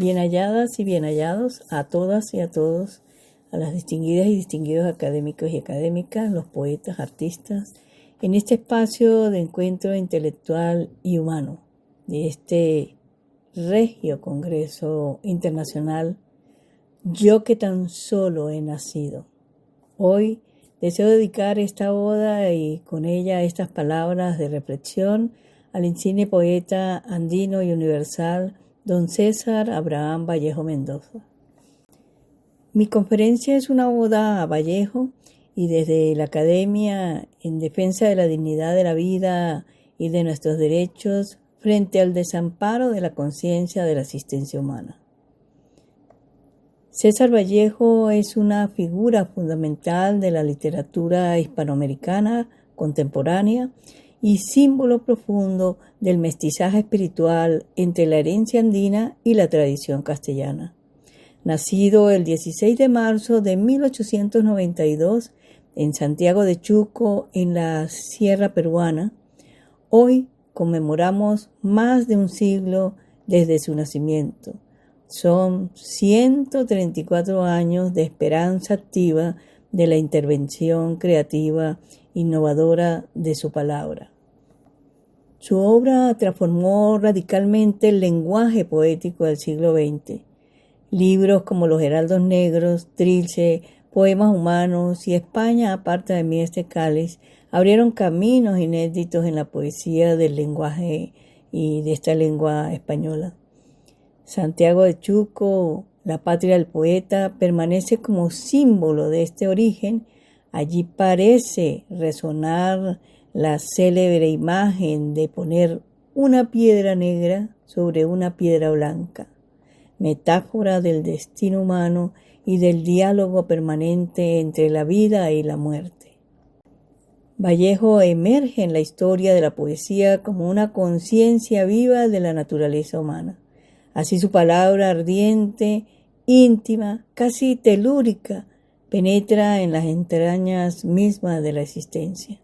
Bien halladas y bien hallados a todas y a todos, a las distinguidas y distinguidos académicos y académicas, los poetas, artistas, en este espacio de encuentro intelectual y humano de este regio Congreso Internacional, Yo que tan solo he nacido. Hoy deseo dedicar esta oda y con ella estas palabras de reflexión al insigne poeta andino y universal don César Abraham Vallejo Mendoza. Mi conferencia es una oda a Vallejo y desde la Academia en defensa de la dignidad de la vida y de nuestros derechos frente al desamparo de la conciencia de la existencia humana. César Vallejo es una figura fundamental de la literatura hispanoamericana contemporánea y símbolo profundo del mestizaje espiritual entre la herencia andina y la tradición castellana. Nacido el 16 de marzo de 1892 en Santiago de Chuco, en la Sierra Peruana, hoy conmemoramos más de un siglo desde su nacimiento. Son 134 años de esperanza activa de la intervención creativa innovadora de su palabra. Su obra transformó radicalmente el lenguaje poético del siglo XX. Libros como Los Heraldos Negros, Trilce, Poemas Humanos y España aparta de mí este cáliz abrieron caminos inéditos en la poesía del lenguaje y de esta lengua española. Santiago de Chuco, la patria del poeta, permanece como símbolo de este origen. Allí parece resonar la célebre imagen de poner una piedra negra sobre una piedra blanca, metáfora del destino humano y del diálogo permanente entre la vida y la muerte. Vallejo emerge en la historia de la poesía como una conciencia viva de la naturaleza humana. Así su palabra ardiente, íntima, casi telúrica, penetra en las entrañas mismas de la existencia.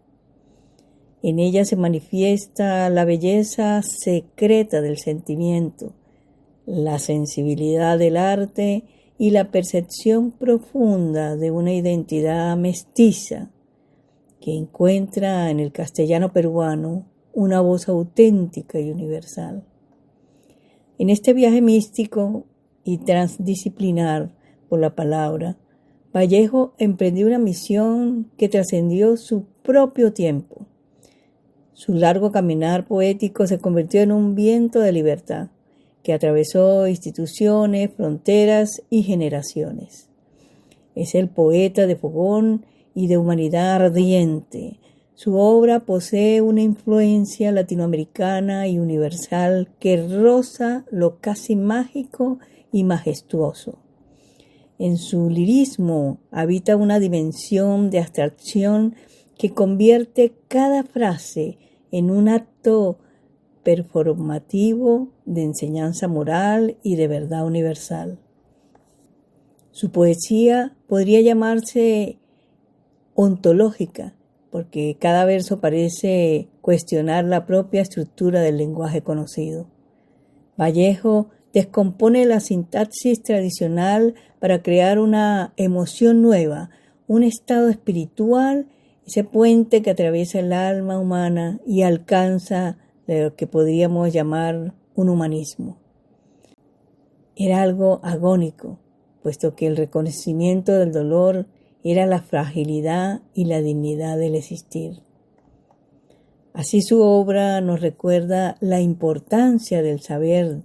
En ella se manifiesta la belleza secreta del sentimiento, la sensibilidad del arte y la percepción profunda de una identidad mestiza que encuentra en el castellano peruano una voz auténtica y universal. En este viaje místico y transdisciplinar por la palabra, Vallejo emprendió una misión que trascendió su propio tiempo. Su largo caminar poético se convirtió en un viento de libertad que atravesó instituciones, fronteras y generaciones. Es el poeta de fogón y de humanidad ardiente. Su obra posee una influencia latinoamericana y universal que roza lo casi mágico y majestuoso. En su lirismo habita una dimensión de abstracción que convierte cada frase en un acto performativo de enseñanza moral y de verdad universal. Su poesía podría llamarse ontológica, porque cada verso parece cuestionar la propia estructura del lenguaje conocido. Vallejo descompone la sintaxis tradicional para crear una emoción nueva, un estado espiritual, ese puente que atraviesa el alma humana y alcanza lo que podríamos llamar un humanismo. Era algo agónico, puesto que el reconocimiento del dolor era la fragilidad y la dignidad del existir. Así su obra nos recuerda la importancia del saber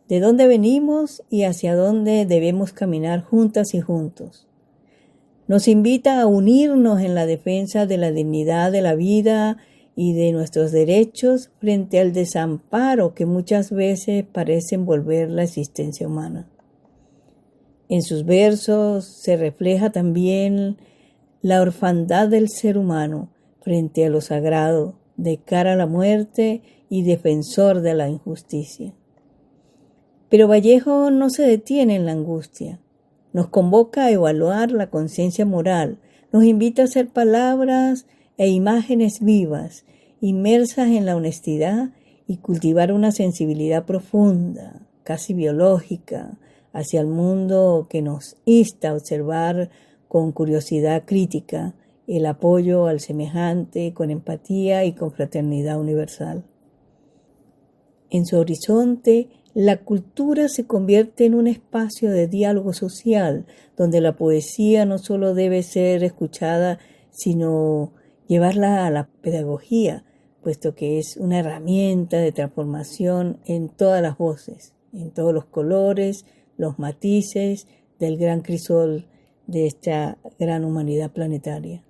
de dónde venimos y hacia dónde debemos caminar juntas y juntos. Nos invita a unirnos en la defensa de la dignidad de la vida y de nuestros derechos frente al desamparo que muchas veces parece envolver la existencia humana. En sus versos se refleja también la orfandad del ser humano frente a lo sagrado, de cara a la muerte y defensor de la injusticia. Pero Vallejo no se detiene en la angustia. Nos convoca a evaluar la conciencia moral, nos invita a ser palabras e imágenes vivas, inmersas en la honestidad y cultivar una sensibilidad profunda, casi biológica hacia el mundo que nos insta a observar con curiosidad crítica el apoyo al semejante con empatía y con fraternidad universal. En su horizonte, la cultura se convierte en un espacio de diálogo social, donde la poesía no solo debe ser escuchada, sino llevarla a la pedagogía, puesto que es una herramienta de transformación en todas las voces, en todos los colores, los matices del gran crisol de esta gran humanidad planetaria.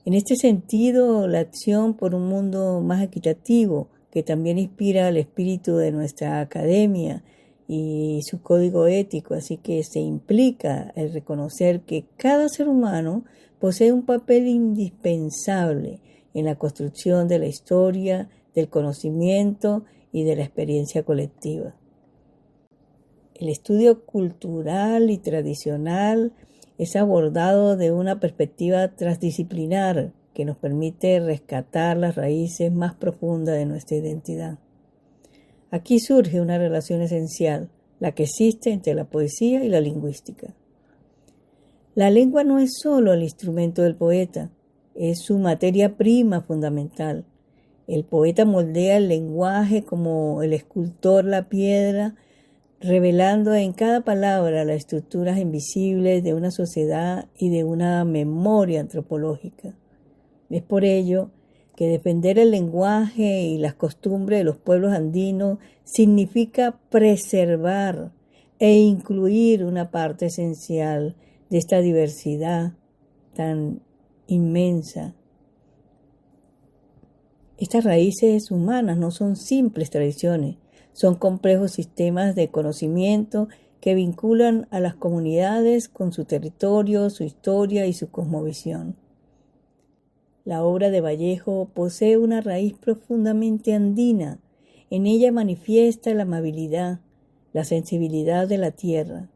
En este sentido, la acción por un mundo más equitativo, que también inspira el espíritu de nuestra academia y su código ético, así que se implica el reconocer que cada ser humano posee un papel indispensable en la construcción de la historia, del conocimiento y de la experiencia colectiva. El estudio cultural y tradicional es abordado de una perspectiva transdisciplinar que nos permite rescatar las raíces más profundas de nuestra identidad. Aquí surge una relación esencial, la que existe entre la poesía y la lingüística. La lengua no es solo el instrumento del poeta, es su materia prima fundamental. El poeta moldea el lenguaje como el escultor la piedra, revelando en cada palabra las estructuras invisibles de una sociedad y de una memoria antropológica. Es por ello que defender el lenguaje y las costumbres de los pueblos andinos significa preservar e incluir una parte esencial de esta diversidad tan inmensa. Estas raíces humanas no son simples tradiciones, son complejos sistemas de conocimiento que vinculan a las comunidades con su territorio, su historia y su cosmovisión. La obra de Vallejo posee una raíz profundamente andina. En ella manifiesta la amabilidad, la sensibilidad de la tierra,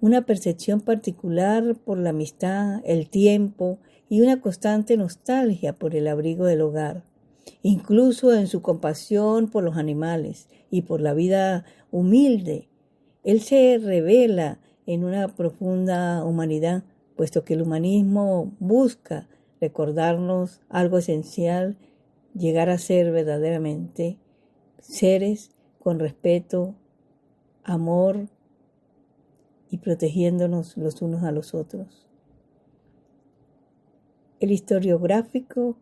una percepción particular por la amistad, el tiempo y una constante nostalgia por el abrigo del hogar, incluso en su compasión por los animales y por la vida humilde. Él se revela en una profunda humanidad, puesto que el humanismo busca recordarnos algo esencial, llegar a ser verdaderamente seres con respeto, amor y protegiéndonos los unos a los otros. El historiográfico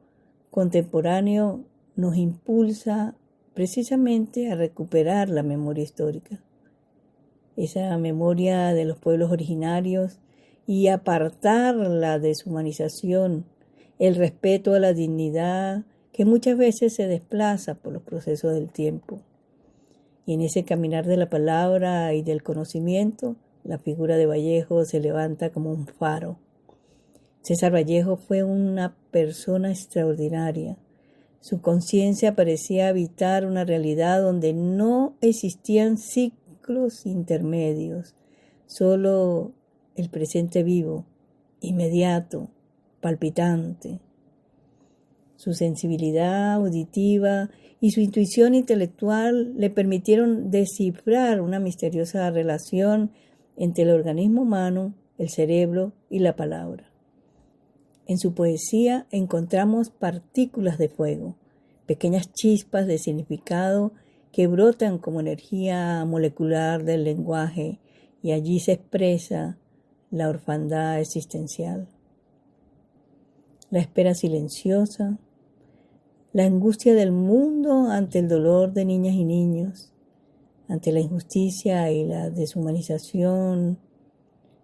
contemporáneo nos impulsa precisamente a recuperar la memoria histórica, esa memoria de los pueblos originarios, y apartar la deshumanización, el respeto a la dignidad que muchas veces se desplaza por los procesos del tiempo. Y en ese caminar de la palabra y del conocimiento, la figura de Vallejo se levanta como un faro. César Vallejo fue una persona extraordinaria. Su conciencia parecía habitar una realidad donde no existían ciclos intermedios, solo el presente vivo, inmediato, palpitante. Su sensibilidad auditiva y su intuición intelectual le permitieron descifrar una misteriosa relación entre el organismo humano, el cerebro y la palabra. En su poesía encontramos partículas de fuego, pequeñas chispas de significado que brotan como energía molecular del lenguaje, y allí se expresa la orfandad existencial, la espera silenciosa, la angustia del mundo ante el dolor de niñas y niños, ante la injusticia y la deshumanización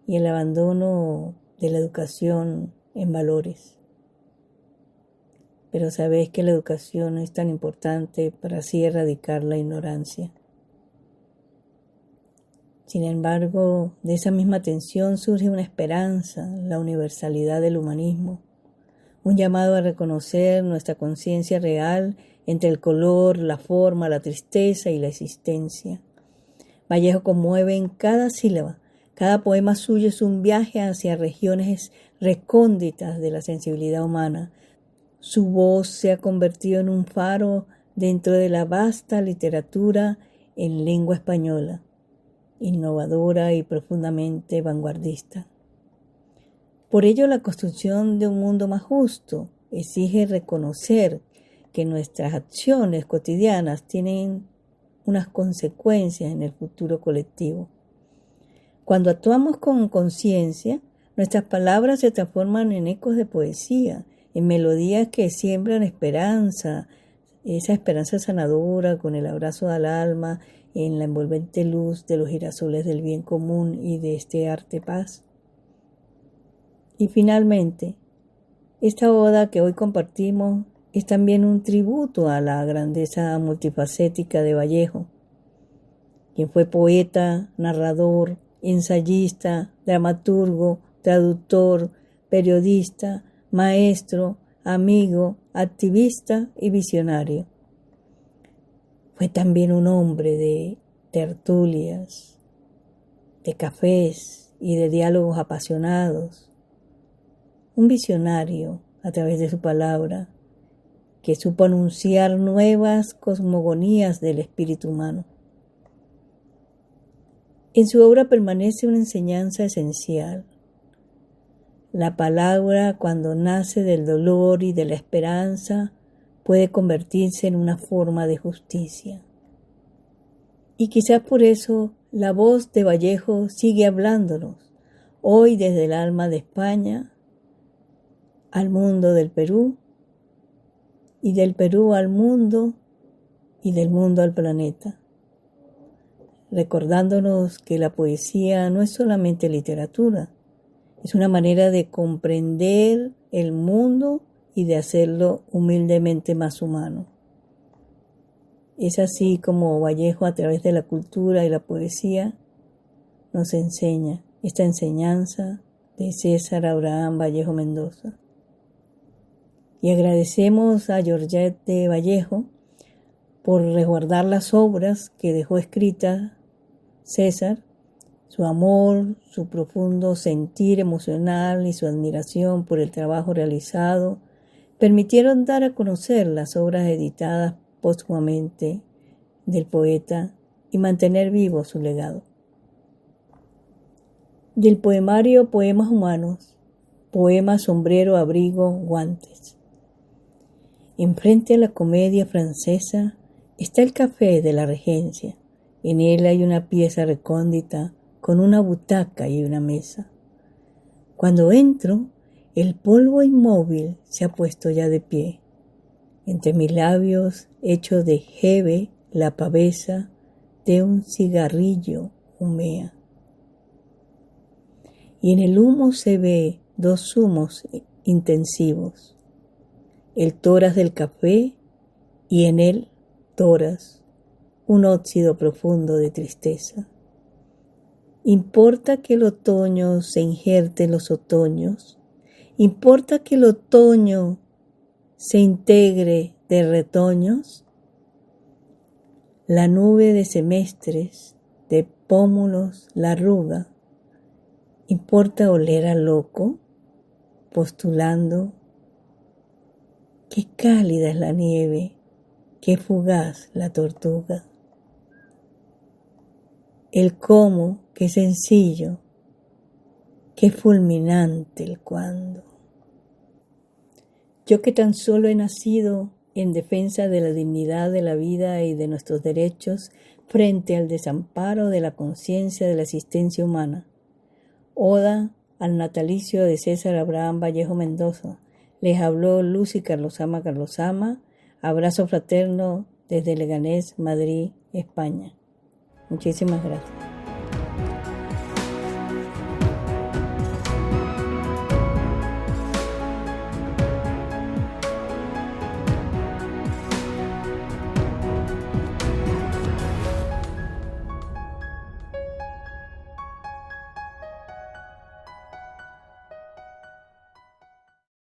y el abandono de la educación en valores. Pero sabéis que la educación es tan importante para así erradicar la ignorancia. Sin embargo, de esa misma tensión surge una esperanza, la universalidad del humanismo, un llamado a reconocer nuestra conciencia real entre el color, la forma, la tristeza y la existencia. Vallejo conmueve en cada sílaba. Cada poema suyo es un viaje hacia regiones recónditas de la sensibilidad humana. Su voz se ha convertido en un faro dentro de la vasta literatura en lengua española, innovadora y profundamente vanguardista. Por ello, la construcción de un mundo más justo exige reconocer que nuestras acciones cotidianas tienen unas consecuencias en el futuro colectivo. Cuando actuamos con conciencia, nuestras palabras se transforman en ecos de poesía, en melodías que siembran esperanza, esa esperanza sanadora con el abrazo al alma, en la envolvente luz de los girasoles del bien común y de este arte paz. Y finalmente, esta oda que hoy compartimos es también un tributo a la grandeza multifacética de Vallejo, quien fue poeta, narrador, ensayista, dramaturgo, traductor, periodista, maestro, amigo, activista y visionario. Fue también un hombre de tertulias, de cafés y de diálogos apasionados. Un visionario a través de su palabra que supo anunciar nuevas cosmogonías del espíritu humano. En su obra permanece una enseñanza esencial. La palabra, cuando nace del dolor y de la esperanza, puede convertirse en una forma de justicia. Y quizás por eso la voz de Vallejo sigue hablándonos, hoy desde el alma de España, al mundo del Perú, y del Perú al mundo, y del mundo al planeta, recordándonos que la poesía no es solamente literatura, es una manera de comprender el mundo y de hacerlo humildemente más humano. Es así como Vallejo, a través de la cultura y la poesía, nos enseña esta enseñanza de César Abraham Vallejo Mendoza. Y agradecemos a Georgette de Vallejo por resguardar las obras que dejó escritas César, su amor, su profundo sentir emocional y su admiración por el trabajo realizado permitieron dar a conocer las obras editadas póstumamente del poeta y mantener vivo su legado. Del poemario Poemas Humanos, poema, sombrero, abrigo, guantes. Enfrente a la comedia francesa está el café de la Regencia. En él hay una pieza recóndita con una butaca y una mesa. Cuando entro, el polvo inmóvil se ha puesto ya de pie. Entre mis labios, hecho de jeve, la pavesa de un cigarrillo humea. Y en el humo se ve dos humos intensivos. El tórax del café y en él tórax, un óxido profundo de tristeza. ¿Importa que el otoño se injerte en los otoños? ¿Importa que el otoño se integre de retoños? La nube de semestres, de pómulos, la arruga. ¿Importa oler a loco? Postulando. Qué cálida es la nieve, qué fugaz la tortuga. El cómo, qué sencillo, qué fulminante el cuándo. Yo que tan solo he nacido en defensa de la dignidad de la vida y de nuestros derechos frente al desamparo de la conciencia de la existencia humana. Oda al natalicio de César Abraham Vallejo Mendoza. Les habló Lucy Carlosama Carlosama. Abrazo fraterno desde Leganés, Madrid, España. Muchísimas gracias.